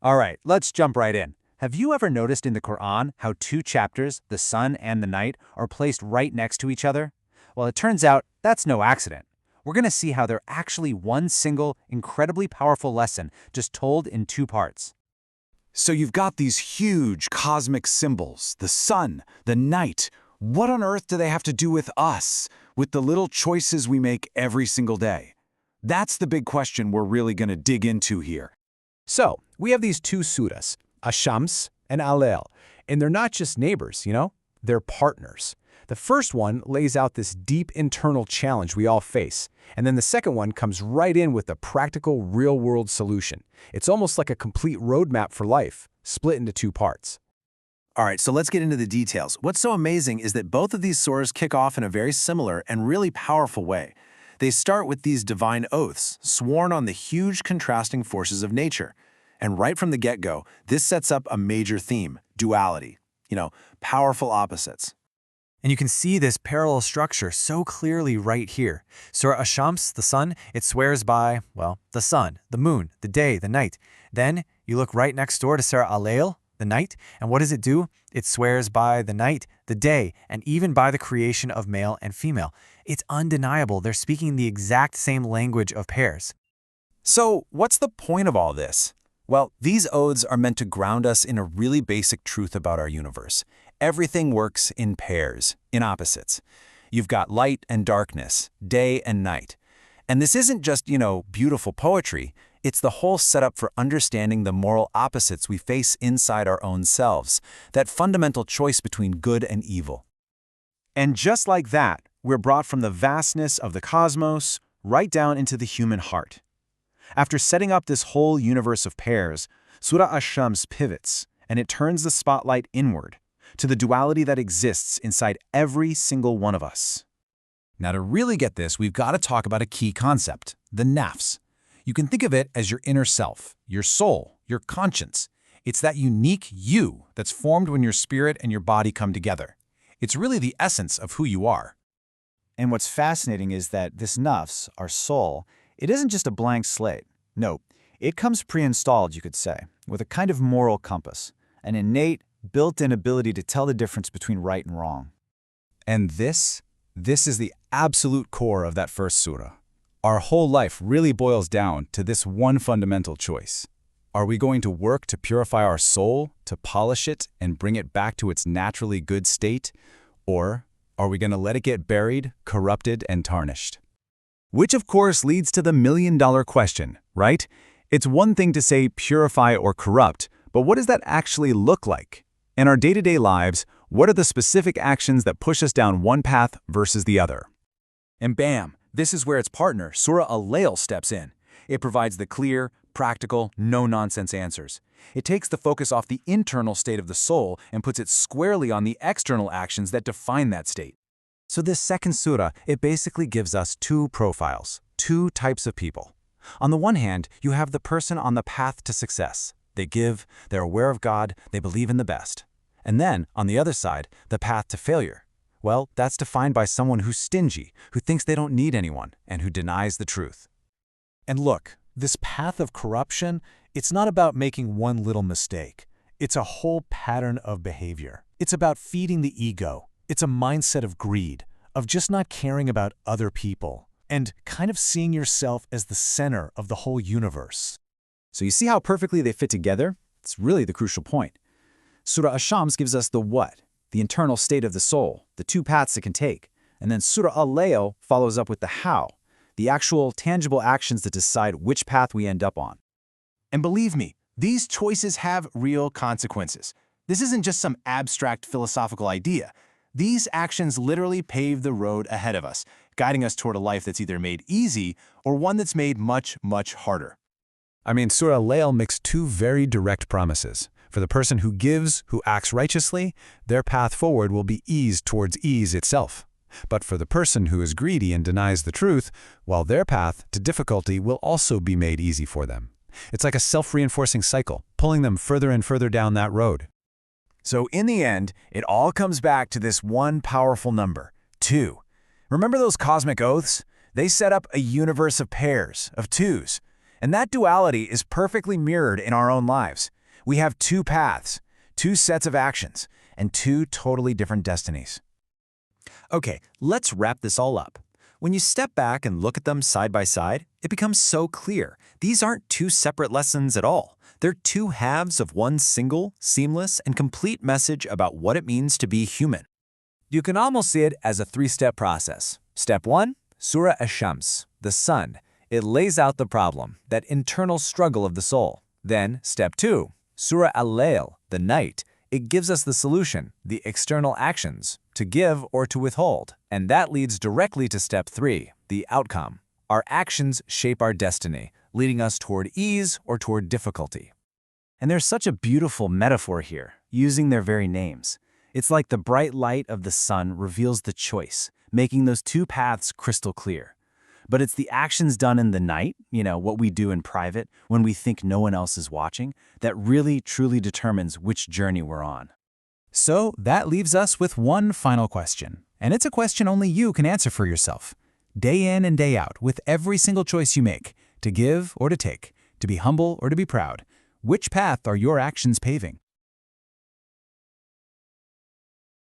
All right, let's jump right in. Have you ever noticed in the Quran how two chapters, the sun and the night, are placed right next to each other? Well, it turns out that's no accident. We're going to see how they're actually one single, incredibly powerful lesson, just told in two parts. So you've got these huge cosmic symbols, the sun, the night. What on earth do they have to do with us, with the little choices we make every single day? That's the big question we're really going to dig into here. So, we have these two surahs, Ash-Shams and Al-Layl, and they're not just neighbors, they're partners. The first one lays out this deep internal challenge we all face, and then the second one comes right in with a practical, real-world solution. It's almost like a complete roadmap for life, split into two parts. All right, so let's get into the details. What's so amazing is that both of these surahs kick off in a very similar and really powerful way. They start with these divine oaths, sworn on the huge contrasting forces of nature. And right from the get-go, this sets up a major theme, duality. Powerful opposites. And you can see this parallel structure so clearly right here. Surah Ash-Shams, the sun, it swears by, well, the sun, the moon, the day, the night. Then you look right next door to Surah Al-Layl, the night, and what does it do? It swears by the night, the day, and even by the creation of male and female. It's undeniable they're speaking the exact same language of pairs. So, what's the point of all this? Well, these oaths are meant to ground us in a really basic truth about our universe. Everything works in pairs, in opposites. You've got light and darkness, day and night. And this isn't just, beautiful poetry. It's the whole setup for understanding the moral opposites we face inside our own selves, that fundamental choice between good and evil. And just like that, we're brought from the vastness of the cosmos right down into the human heart. After setting up this whole universe of pairs, Surah Ash-Shams pivots, and it turns the spotlight inward, to the duality that exists inside every single one of us. Now, to really get this, we've got to talk about a key concept, the nafs. You can think of it as your inner self, your soul, your conscience. It's that unique you that's formed when your spirit and your body come together. It's really the essence of who you are. And what's fascinating is that this nafs, our soul, it isn't just a blank slate. No, it comes pre-installed, you could say, with a kind of moral compass, an innate, built-in ability to tell the difference between right and wrong. And this is the absolute core of that first surah. Our whole life really boils down to this one fundamental choice. Are we going to work to purify our soul, to polish it and bring it back to its naturally good state? Or are we going to let it get buried, corrupted, and tarnished? Which of course leads to the million-dollar question, right? It's one thing to say purify or corrupt, but what does that actually look like? In our day-to-day lives, what are the specific actions that push us down one path versus the other? And bam, this is where its partner, Surah Al-Layl, steps in. It provides the clear, practical, no-nonsense answers. It takes the focus off the internal state of the soul and puts it squarely on the external actions that define that state. So this second surah, it basically gives us two profiles, two types of people. On the one hand, you have the person on the path to success. They give, they're aware of God, they believe in the best. And then, on the other side, the path to failure. Well, that's defined by someone who's stingy, who thinks they don't need anyone, and who denies the truth. And look, this path of corruption, it's not about making one little mistake. It's a whole pattern of behavior. It's about feeding the ego. It's a mindset of greed, of just not caring about other people, and kind of seeing yourself as the center of the whole universe. So you see how perfectly they fit together? It's really the crucial point. Surah Ash-Shams gives us the what, the internal state of the soul, the two paths it can take. And then Surah Al-Layl follows up with the how, the actual tangible actions that decide which path we end up on. And believe me, these choices have real consequences. This isn't just some abstract philosophical idea. These actions literally pave the road ahead of us, guiding us toward a life that's either made easy or one that's made much, much harder. Surah Al-Layl makes two very direct promises. For the person who gives, who acts righteously, their path forward will be ease towards ease itself. But for the person who is greedy and denies the truth, well, their path to difficulty will also be made easy for them. It's like a self-reinforcing cycle, pulling them further and further down that road. So in the end, it all comes back to this one powerful number, 2. Remember those cosmic oaths? They set up a universe of pairs, of twos. And that duality is perfectly mirrored in our own lives. We have two paths, two sets of actions, and two totally different destinies. Okay, let's wrap this all up. When you step back and look at them side by side, it becomes so clear. These aren't two separate lessons at all. They're two halves of one single, seamless, and complete message about what it means to be human. You can almost see it as a three-step process. Step 1, Surah Ash-Shams, the sun. It lays out the problem, that internal struggle of the soul. Then, Step 2, Surah Al-Layl, the night. It gives us the solution, the external actions, to give or to withhold. And that leads directly to Step 3, the outcome. Our actions shape our destiny, leading us toward ease or toward difficulty. And there's such a beautiful metaphor here, using their very names. It's like the bright light of the sun reveals the choice, making those two paths crystal clear. But it's the actions done in the night, what we do in private, when we think no one else is watching, that really truly determines which journey we're on. So that leaves us with one final question. And it's a question only you can answer for yourself. Day in and day out, with every single choice you make, to give or to take, to be humble or to be proud, which path are your actions paving?